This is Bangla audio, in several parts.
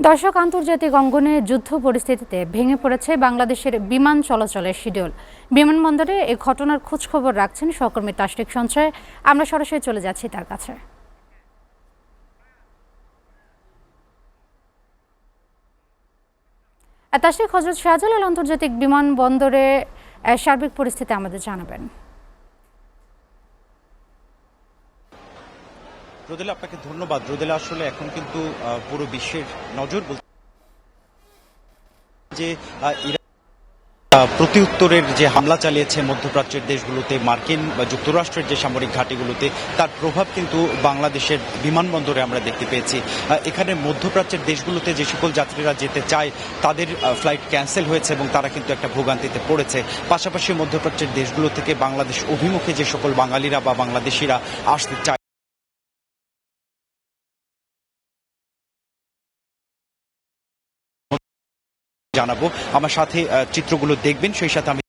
দর্শক, আন্তর্জাতিক অঙ্গনে যুদ্ধ পরিস্থিতিতে ভেঙে পড়েছে বাংলাদেশের বিমান চলাচলের শিডিউল। বিমানবন্দরে এই ঘটনার খোঁজখবর রাখছেন সহকর্মী তাশরিক সঞ্চয়। আমরা সরাসরি চলে যাচ্ছি তার কাছে। তাশরিক, হযরত শাহজালাল আন্তর্জাতিক বিমানবন্দরে সার্বিক পরিস্থিতি আমাদের জানাবেন। রোদেলা, আপনাকে ধন্যবাদ। রোদেলা, আসলে এখন কিন্তু পুরো বিশ্বের নজর যে প্রত্যুত্তরের যে হামলা চালিয়েছে মধ্যপ্রাচ্যের দেশগুলোতে মার্কিন বা যুক্তরাষ্ট্রের যে সামরিক ঘাঁটিগুলোতে, তার প্রভাব কিন্তু বাংলাদেশের বিমানবন্দরে আমরা দেখতে পেয়েছি। এখানে মধ্যপ্রাচ্যের দেশগুলোতে যে সকল যাত্রীরা যেতে চায় তাদের ফ্লাইট ক্যান্সেল হয়েছে এবং তারা কিন্তু একটা ভোগান্তিতে পড়েছে। পাশাপাশি মধ্যপ্রাচ্যের দেশগুলো থেকে বাংলাদেশ অভিমুখে যে সকল বাঙালিরা বা বাংলাদেশিরা আসতে চায় জানাবো। আমার সাথে চিত্রগুলো দেখবেন, সেই সাথে আমি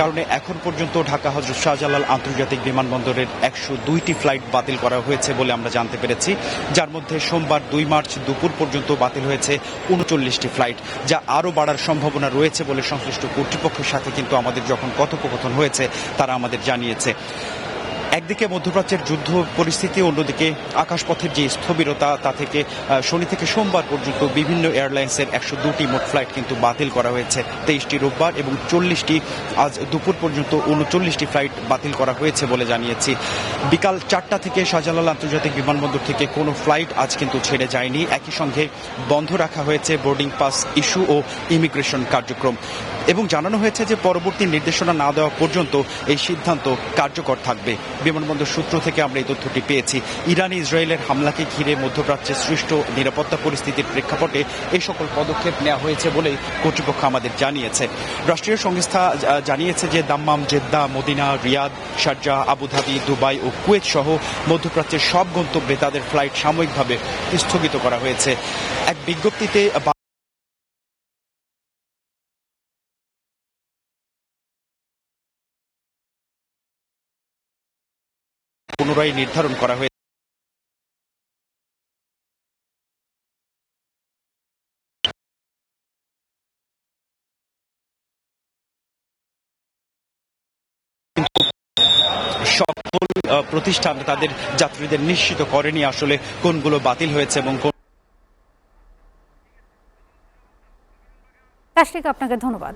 কারণে এখন পর্যন্ত ঢাকা হযরত শাহজালাল আন্তর্জাতিক বিমানবন্দরের ১০২টি ফ্লাইট বাতিল করা হয়েছে বলে আমরা জানতে পেরেছি, যার মধ্যে সোমবার ২ মার্চ দুপুর পর্যন্ত বাতিল হয়েছে ৩৯টি ফ্লাইট, যা আরও বাড়ার সম্ভাবনা রয়েছে বলে সংশ্লিষ্ট কর্তৃপক্ষের সাথে কিন্তু আমাদের যখন কথোপকথন হয়েছে তারা আমাদের জানিয়েছে। একদিকে মধ্যপ্রাচ্যের যুদ্ধ পরিস্থিতি, অন্যদিকে আকাশপথের যে স্থবিরতা, তা থেকে শনি থেকে সোমবার পর্যন্ত বিভিন্ন এয়ারলাইন্সের ১০২টি মোট ফ্লাইট কিন্তু বাতিল করা হয়েছে। ২৩টি রোববার এবং ৪০টি আজ দুপুর পর্যন্ত ৩৯টি ফ্লাইট বাতিল করা হয়েছে বলে জানিয়েছি। বিকাল ৪টা থেকে শাহজালাল আন্তর্জাতিক বিমানবন্দর থেকে কোনো ফ্লাইট আজ কিন্তু ছেড়ে যায়নি। একই সঙ্গে বন্ধ রাখা হয়েছে বোর্ডিং পাস ইস্যু ও ইমিগ্রেশন কার্যক্রম, এবং জানানো হয়েছে যে পরবর্তী নির্দেশনা না দেওয়া পর্যন্ত এই সিদ্ধান্ত কার্যকর থাকবে। বিমানবন্দর সূত্র থেকে আমরা এই তথ্যটি পেয়েছি। ইরান ইসরায়েলের হামলাকে ঘিরে মধ্যপ্রাচ্যে সৃষ্ট নিরাপত্তা পরিস্থিতির প্রেক্ষাপটে এই সকল পদক্ষেপ নেওয়া হয়েছে বলেই কর্তৃপক্ষ আমাদের জানিয়েছে। রাষ্ট্রীয় সংস্থা জানিয়েছে যে Dammam, Jeddah, Medina, Riyadh, Sharjah, Abu Dhabi, Dubai ও কুয়েত সহ মধ্যপ্রাচ্যের সব গন্তব্যে তাদের ফ্লাইট সাময়িকভাবে স্থগিত করা হয়েছে। এক বিজ্ঞপ্তিতে পুনরায় নির্ধারণ করা হয়েছে। সকল প্রতিষ্ঠান তাদের যাত্রীদের নিশ্চিত করেনি আসলে কোনগুলো বাতিল হয়েছে এবং তাশরিক, আপনাকে ধন্যবাদ।